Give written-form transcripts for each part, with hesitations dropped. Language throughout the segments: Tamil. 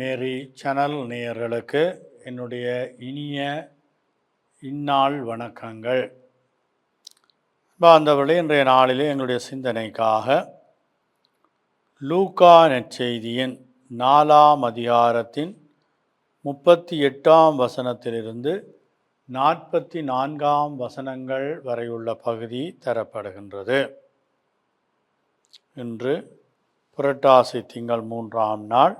மேரி சேனல் நேயர்களுக்கு என்னுடைய இனிய இந்நாள் வணக்கங்கள். பாந்தவர்களே, இன்றைய நாளிலே எங்களுடைய சிந்தனைக்காக லூக்கா நற்செய்தியின் 4ஆம் அதிகாரத்தின் 38ஆம் வசனத்திலிருந்து 44ஆம் வசனங்கள் வரையுள்ள பகுதி தரப்படுகின்றது. இன்று புரட்டாசி திங்கள் 3ஆம் நாள்.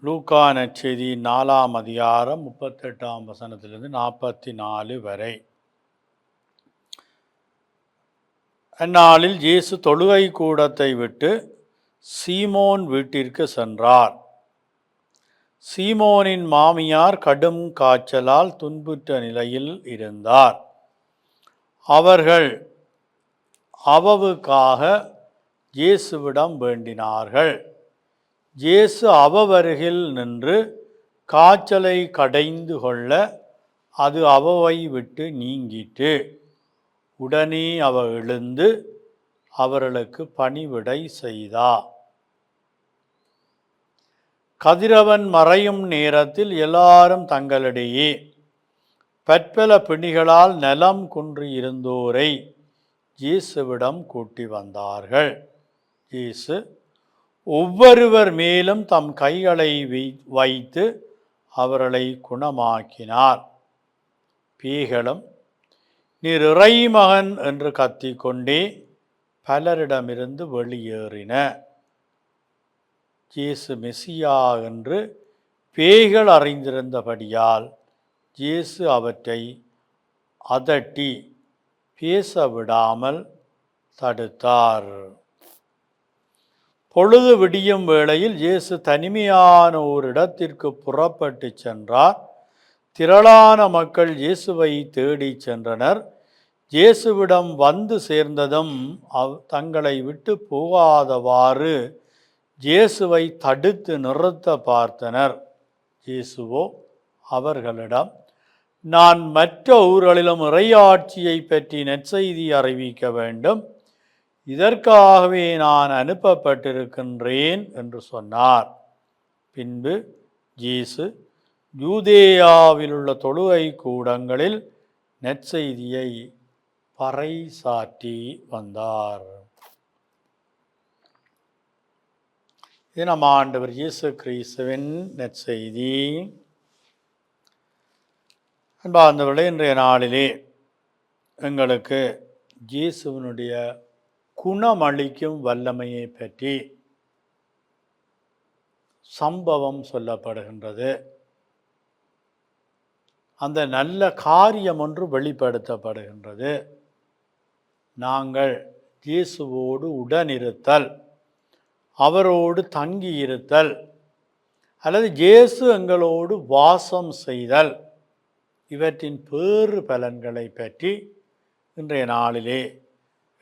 லூக்கா நற்செய்தி 4ஆம் அதிகாரம் 38ஆம் வசனத்திலிருந்து 44 வரை. அந்நாளில் இயேசு தொழுகை கூடத்தை விட்டு சீமோன் வீட்டிற்கு சென்றார். சீமோனின் மாமியார் கடும் காய்ச்சலால் துன்புற்ற நிலையில் இருந்தார். அவர்கள் அவவுக்காக இயேசுவிடம் வேண்டினார்கள். இயேசு அவருகில் நின்று காய்ச்சலை கடைந்து கொள்ள அது அவவை விட்டு நீங்கிற்று. உடனே அவர் எழுந்து அவர்களுக்கு பணிவிடை செய்தார். கதிரவன் மறையும் நேரத்தில் எல்லாரும் தங்களிடையே பற்பல பிணிகளால் நலம் குன்றி இருந்தோரை இயேசுவிடம் கூட்டி வந்தார்கள். இயேசு ஒவ்வொருவர் மேலும் தம் கைகளை வைத்து அவர்களை குணமாக்கினார். பேய்களும் நீர் இறைமகன் என்று கத்திக்கொண்டே பலரிடமிருந்து வெளியேறின. இயேசு மெசியா என்று பேய்கள் அறிந்திருந்தபடியால் இயேசு அவற்றை அதட்டி பேச விடாமல் தடுத்தார். பொழுது விடியும் வேளையில் இயேசு தனிமையான ஒரு இடத்திற்கு புறப்பட்டு சென்றார். திரளான மக்கள் இயேசுவை தேடி சென்றனர். இயேசுவிடம் வந்து சேர்ந்ததும் தங்களை விட்டு போகாதவாறு இயேசுவை தடுத்து நிறுத்த பார்த்தனர். இயேசுவோ அவர்களிடம், நான் மற்ற ஊர்களிலும் இறையாட்சியை பற்றி நற்செய்தி அறிவிக்க வேண்டும், இதற்காகவே நான் அனுப்பப்பட்டிருக்கின்றேன் என்று சொன்னார். பின்பு இயேசு யூதேயாவில் உள்ள தொழுகை கூடங்களில் நற்செய்தியை பறைசாற்றி வந்தார். இது நம் ஆண்டவர் இயேசு கிறிஸ்துவின் நற்செய்தி. அன்பார்ந்தவர்களே, இன்றைய நாளிலே எங்களுக்கு இயேசுவினுடைய குணமளிக்கும் வல்லமையை பற்றி சம்பவம் சொல்லப்படுகின்றது. அந்த நல்ல காரியம் ஒன்று வெளிப்படுத்தப்படுகின்றது. நாங்கள் இயேசுவோடு உடனிருத்தல், அவரோடு தங்கியிருத்தல், அல்லது இயேசு எங்களோடு வாசம் செய்தல், இவற்றின் பேறு பலன்களை பற்றி இன்றைய நாளிலே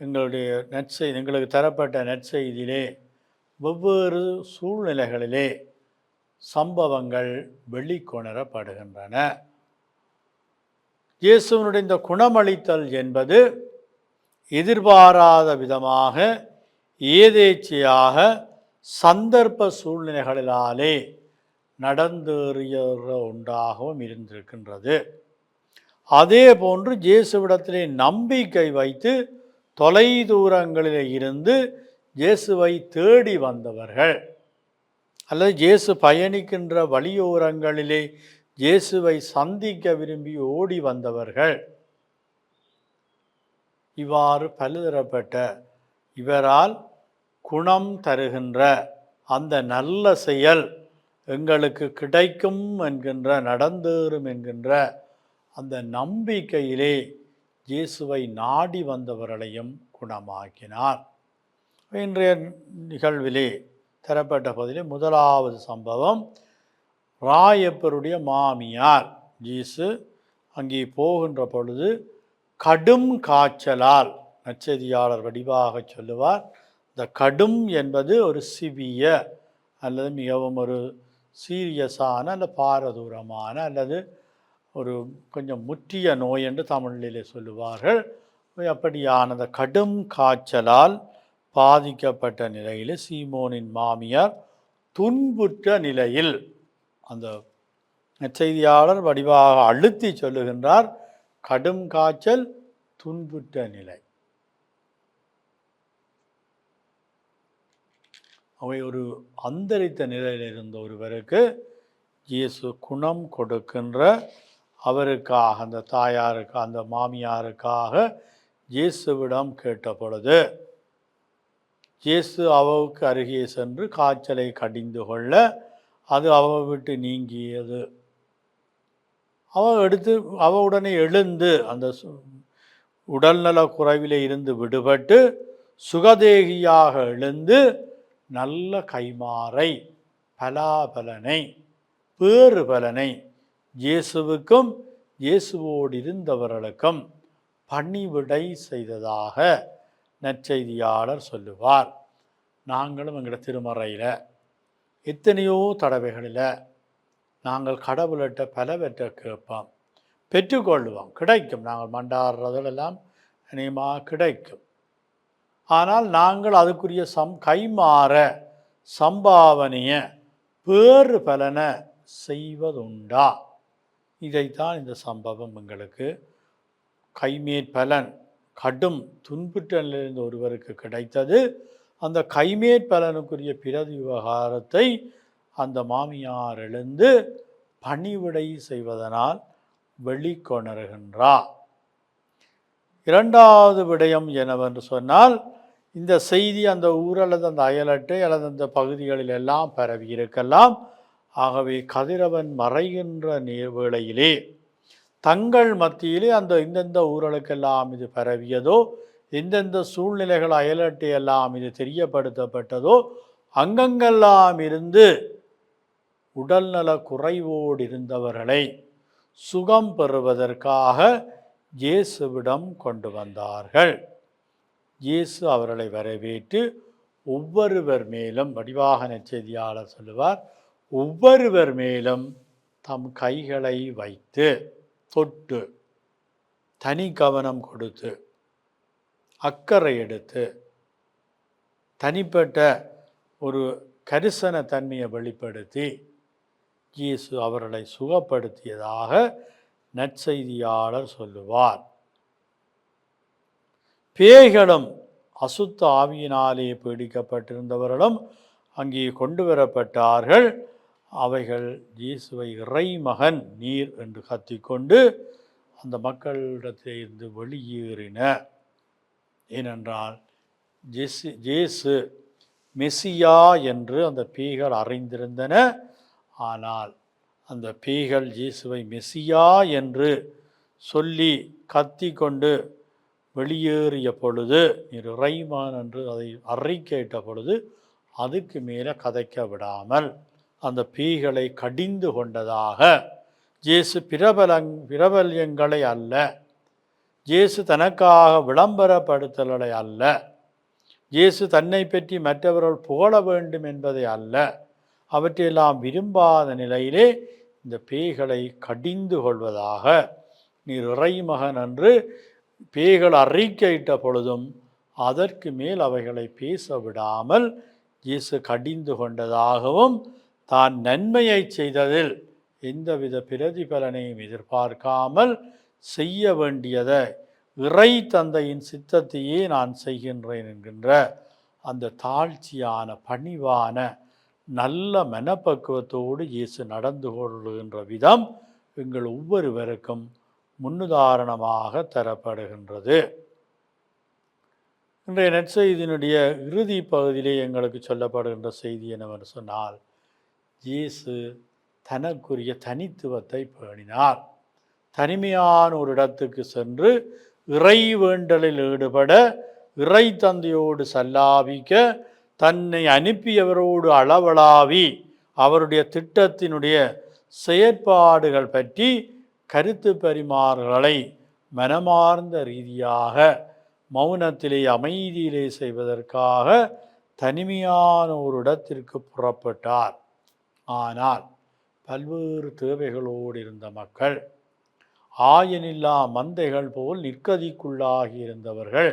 எங்களுக்கு தரப்பட்ட நற்செய்தியிலே வெவ்வேறு சூழ்நிலைகளிலே சம்பவங்கள் வெளிக்கொணரப்படுகின்றன. இயேசுவினுடைய இந்த குணமளித்தல் என்பது எதிர்பாராத விதமாக, ஏதேச்சையாக, சந்தர்ப்ப சூழ்நிலைகளினாலே நடந்தேறிய ஒன்றாகவும் இருந்திருக்கின்றது. அதே போன்று இயேசுவிடத்திலே நம்பிக்கை வைத்து தொலை தூரங்களிலே இருந்து இயேசுவை தேடி வந்தவர்கள், அல்லது இயேசு பயணிக்கின்ற வழியோரங்களிலே இயேசுவை சந்திக்க விரும்பி ஓடி வந்தவர்கள், இவ்வாறு பலதரப்பட்ட இவரால் குணம் தருகின்ற அந்த நல்ல செயல் எங்களுக்கு கிடைக்கும் என்கின்ற, நடந்தேறும் என்கின்ற அந்த நம்பிக்கையிலே இயேசுவை நாடி வந்தவர்களையும் குணமாக்கினார். இன்றைய நிகழ்விலே தரப்பட்ட பகுதியிலே முதலாவது சம்பவம், ராயப்பருடைய மாமியார். இயேசு அங்கே போகின்ற பொழுது கடும் காய்ச்சலால், நற்செய்தியாளர் வடிவாக சொல்லுவார், இந்த கடும் என்பது ஒரு சிவிய அல்லது மிகவும் ஒரு சீரியஸான அல்லது பாரதூரமான அல்லது ஒரு கொஞ்சம் முற்றிய நோய் என்று தமிழிலே சொல்லுவார்கள். அப்படியான அந்த கடும் காய்ச்சலால் பாதிக்கப்பட்ட நிலையில் சீமோனின் மாமியார் துன்புற்ற நிலையில். அந்த நற்செய்தியாளர் வடிவாக அழுத்தி சொல்லுகின்றார், கடும் காய்ச்சல், துன்புற்ற நிலை. அவை ஒரு அந்தரித்த நிலையில் இருந்த ஒருவருக்கு இயேசு குணம் கொடுக்கின்ற, அவருக்காக, அந்த தாயாருக்கு, அந்த மாமியாருக்காக இயேசுவிடம் கேட்ட பொழுது இயேசு அவவுக்கு அருகே சென்று காய்ச்சலை கடிந்து கொள்ள அது அவ விட்டு நீங்கியது. அவ உடனே எழுந்து அந்த உடல்நல குறைவிலே இருந்து விடுபட்டு சுகதேகியாக எழுந்து நல்ல கைமாறை, பலாபலனை, பேறு பலனை இயேசுவுக்கும் இயேசுவோடு இருந்தவர்களுக்கும் பணிவிடை செய்ததாக நற்செய்தியாளர் சொல்லுவார். நாங்களும் எங்கள் திருமறையில் எத்தனையோ தடவைகளில் நாங்கள் கடவுள்கிட்ட பலவற்றை கேட்போம், பெற்றுக்கொள்வோம், கிடைக்கும். நாங்கள் மண்டாடுறதெல்லாம் அநேகமாக கிடைக்கும். ஆனால் நாங்கள் அதுக்குரிய கைமாற சம்பாவனைய பேறு பலனை செய்வதுண்டா? இதைத்தான் இந்த சம்பவம் எங்களுக்கு கைமேற்பலன், கடும் துன்புற்றிலிருந்து ஒருவருக்கு கிடைத்தது. அந்த கைமேற்பலனுக்குரிய பிரதி விவகாரத்தை அந்த மாமியார் எழுந்து பணிவிடை செய்வதனால் வெளிக்கொணர்கின்றார். இரண்டாவது விடயம் என்னவென்று சொன்னால், இந்த செய்தி அந்த ஊர் அல்லது அந்த அயலட்டை அல்லது அந்த பகுதிகளில் எல்லாம் பரவி இருக்கலாம். ஆகவே கதிரவன் மறைகின்ற வேளையிலே தங்கள் மத்தியிலே அந்த எந்தெந்த ஊர்களுக்கெல்லாம் இது பரவியதோ, எந்தெந்த சூழ்நிலைகள் அயலட்டை எல்லாம் இது தெரியப்படுத்தப்பட்டதோ, அங்கங்கெல்லாம் இருந்து உடல்நல குறைவோடு இருந்தவர்களை சுகம் பெறுவதற்காக இயேசுவிடம் கொண்டு வந்தார்கள். இயேசு அவர்களை வரவேற்று ஒவ்வொருவர் மேலும், வடிவாக நற்செய்தியாளர் சொல்லுவார், ஒவ்வொருவர் மேலும் தம் கைகளை வைத்து தொட்டு தனி கவனம் கொடுத்து அக்கறை எடுத்து தனிப்பட்ட ஒரு கரிசன தன்மையை வெளிப்படுத்தி இயேசு அவர்களை சுகப்படுத்தியதாக நற்செய்தியாளர் சொல்லுவார். பேய்களும் அசுத்த ஆவியினாலே பீடிக்கப்பட்டிருந்தவர்களும் அங்கே கொண்டு வரப்பட்டார்கள். அவைகள் இயேசுவை இறைமகன் நீர் என்று கத்திக்கொண்டு அந்த மக்களிடத்திலிருந்து வெளியேறின. ஏனென்றால் இயேசு மெசியா என்று அந்த பேய்கள் அறிந்திருந்தன. ஆனால் அந்த பேய்கள் இயேசுவை மெசியா என்று சொல்லி கத்தி கொண்டு வெளியேறிய பொழுது, நீர் இறைமகன் என்று அதை அறிக்கையிட்ட பொழுது, அதுக்கு மேலே கதைக்க விடாமல் அந்த பேய்களை கடிந்து கொண்டதாக இயேசு பிரபல்யங்களை அல்ல, இயேசு தனக்காக விளம்பரப்படுத்தலை அல்ல, இயேசு தன்னை பற்றி மற்றவர்கள் புகழ வேண்டும் என்பதை அல்ல, அவற்றையெல்லாம் விரும்பாத நிலையிலே இந்த பேய்களை கடிந்து கொள்வதாக நீர் இறைமகன் என்று பேய்கள் அறிக்கையிட்ட பொழுதும் அதற்கு மேல் அவைகளை பேச விடாமல் இயேசு கடிந்து கொண்டதாகவும், தான் நன்மையை செய்ததில் எந்தவித பிரதிபலனையும் எதிர்பார்க்காமல் செய்ய வேண்டியதை, இறை தந்தையின் சித்தத்தையே நான் செய்கின்றேன் என்கின்ற அந்த தாழ்ச்சியான, பணிவான, நல்ல மனப்பக்குவத்தோடு இயேசு நடந்து கொள்கின்ற விதம் எங்கள் ஒவ்வொருவருக்கும் முன்னுதாரணமாக தரப்படுகின்றது. இன்றைய நற்செய்தியினுடைய இறுதி பகுதியிலே எங்களுக்கு சொல்லப்படுகின்ற செய்தி என்னவென்று சொன்னால், இயேசு தனக்குரிய தனித்துவத்தை பேணினார். தனிமையான ஒரு இடத்துக்கு சென்று இறை வேண்டலில் ஈடுபட, இறை தந்தையோடு சல்லாபிக்க, தன்னை அனுப்பியவரோடு அளவளாவி அவருடைய திட்டத்தினுடைய செயற்பாடுகள் பற்றி கருத்து பரிமாறுகளை மனமார்ந்த ரீதியாக மௌனத்திலே, அமைதியிலே செய்வதற்காக தனிமையான ஒரு இடத்திற்கு புறப்பட்டார். ஆனால் பல்வேறு தேவைகளோடு இருந்த மக்கள், ஆயனில்லா மந்தைகள் போல் நிற்கதிக்குள்ளாகி இருந்தவர்கள்,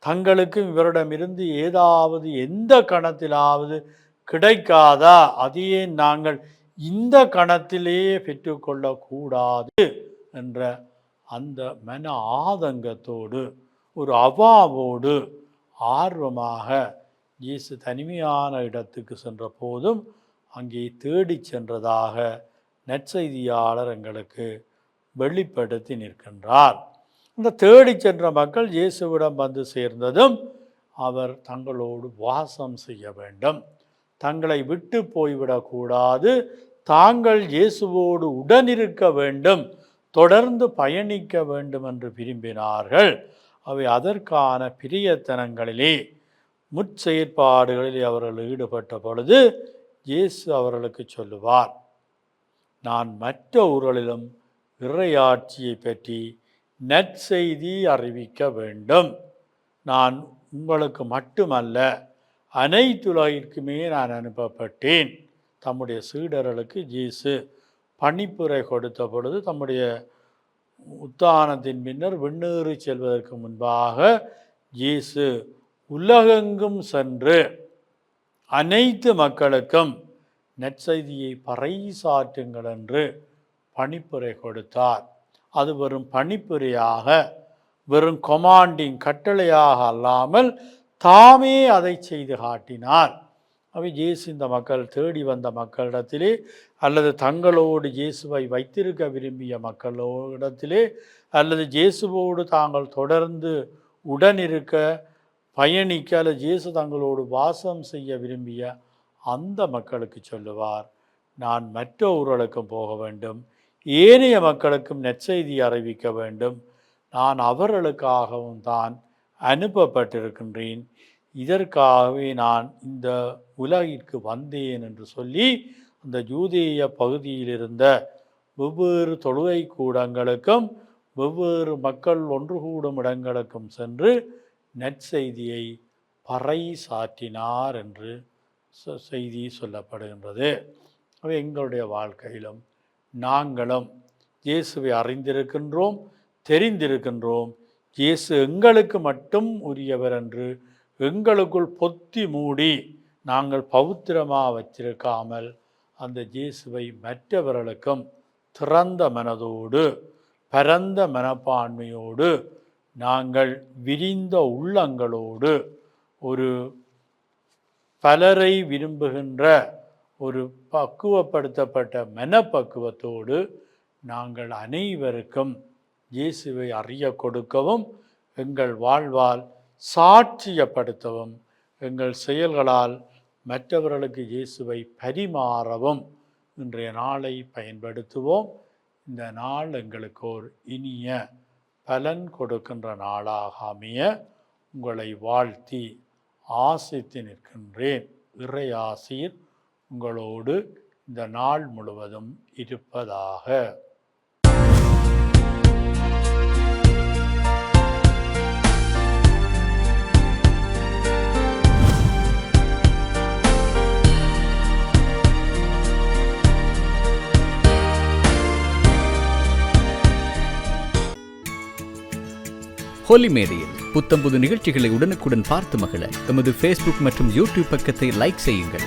தங்களுக்கும் இவரிடமிருந்து ஏதாவது எந்த கணத்திலாவது கிடைக்காதா? அதையே நாங்கள் இந்த கணத்திலேயே பெற்றுக்கொள்ளக்கூடாது என்ற அந்த மன ஆதங்கத்தோடு, ஒரு அவாவோடு, ஆர்வமாக இயேசு தனிமையான இடத்துக்கு சென்ற போதும் அங்கே தேடி சென்றதாக நற்செய்தியாளர் எங்களுக்கு வெளிப்படுத்தி நிற்கின்றார். இந்த தேடி சென்ற மக்கள் இயேசுவிடம் வந்து சேர்ந்ததும் அவர் தங்களோடு வாசம் செய்ய வேண்டும், தங்களை விட்டு போய்விடக்கூடாது, தாங்கள் இயேசுவோடு உடனிருக்க வேண்டும், தொடர்ந்து பயணிக்க வேண்டும் என்று விரும்பினார்கள். அவை அதற்கான பிரியத்தனங்களிலே முற்செயற்பாடுகளில் அவர்கள் ஈடுபட்ட பொழுது இயேசு அவர்களுக்கு சொல்லுவார், நான் மற்ற ஊர்களிலும் இறையாட்சியை பற்றி நற்செய்தி அறிவிக்க வேண்டும். நான் உங்களுக்கு மட்டுமல்ல, அனைத்துலகிற்குமே நான் அனுப்பப்பட்டேன். தம்முடைய சீடர்களுக்கு இயேசு பணிப்புரை கொடுத்த பொழுது, தம்முடைய உத்தானத்தின் பின்னர் விண்ணேறி செல்வதற்கு முன்பாக இயேசு உலகெங்கும் சென்று அனைத்து மக்களுக்கும் நற்செய்தியை பறைசாற்றுங்கள் என்று பணிப்புரை கொடுத்தார். அது வெறும் பணிப்புரையாக, வெறும் கொமாண்டிங் கட்டளையாக அல்லாமல் தாமே அதை செய்து காட்டினார். அவை இயேசு இந்த மக்கள் தேடி வந்த மக்களிடத்திலே, அல்லது தங்களோடு இயேசுவை வைத்திருக்க விரும்பிய மக்களிடத்திலே, அல்லது இயேசுவோடு தாங்கள் தொடர்ந்து உடனிருக்க பயணிக்க, அல்லது இயேசு தங்களோடு வாசம் செய்ய விரும்பிய அந்த மக்களுக்கு சொல்லுவார், நான் மற்ற ஊர்களுக்கும் போக வேண்டும், ஏனைய மக்களுக்கும் நற்செய்தி அறிவிக்க வேண்டும், நான் அவர்களுக்காகவும் தான் அனுப்பப்பட்டிருக்கின்றேன், இதற்காகவே நான் இந்த உலகிற்கு வந்தேன் என்று சொல்லி அந்த யூதேய பகுதியில் இருந்த வெவ்வேறு தொழுகை கூடங்களுக்கும் வெவ்வேறு மக்கள் ஒன்று கூடும் இடங்களுக்கும் சென்று நற்செய்தியை பறைசாற்றினார் என்று செய்தி சொல்லப்படுகின்றது. அவை எங்களுடைய வாழ்க்கையிலும் நாங்களும் இயேசுவை அறிந்திருக்கின்றோம், தெரிந்திருக்கின்றோம். இயேசு எங்களுக்கு மட்டும் உரியவர் என்று எங்களுக்குள் பொத்தி மூடி நாங்கள் பவித்திரமாக வச்சிருக்காமல் அந்த இயேசுவை மற்றவர்களுக்கும் திறந்த மனதோடு, பரந்த மனப்பான்மையோடு, நாங்கள் விரிந்த உள்ளங்களோடு, ஒரு பலரை விரும்புகின்ற ஒரு பக்குவப்படுத்தப்பட்ட மனப்பக்குவத்தோடு நாங்கள் அனைவருக்கும் இயேசுவை அறிய கொடுக்கவும், எங்கள் வாழ்வால் சாட்சியப்படுத்தவும், எங்கள் செயல்களால் மற்றவர்களுக்கு இயேசுவை பரிமாறவும் இன்றைய நாளை பயன்படுத்துவோம். இந்த நாள் எங்களுக்கு ஒரு இனிய பலன் கொடுக்கின்ற நாளாக அமைய உங்களை வாழ்த்தி ஆசித்து நிற்கின்றேன். இறை ஆசீர் உங்களோடு இந்த நாள் முழுவதும் இருப்பதாக. ஹோலி மேடையில் புத்தம்புது நிகழ்ச்சிகளை உடனுக்குடன் பார்த்து மகிழ எமது ஃபேஸ்புக் மற்றும் யூடியூப் பக்கத்தை லைக் செய்யுங்கள்.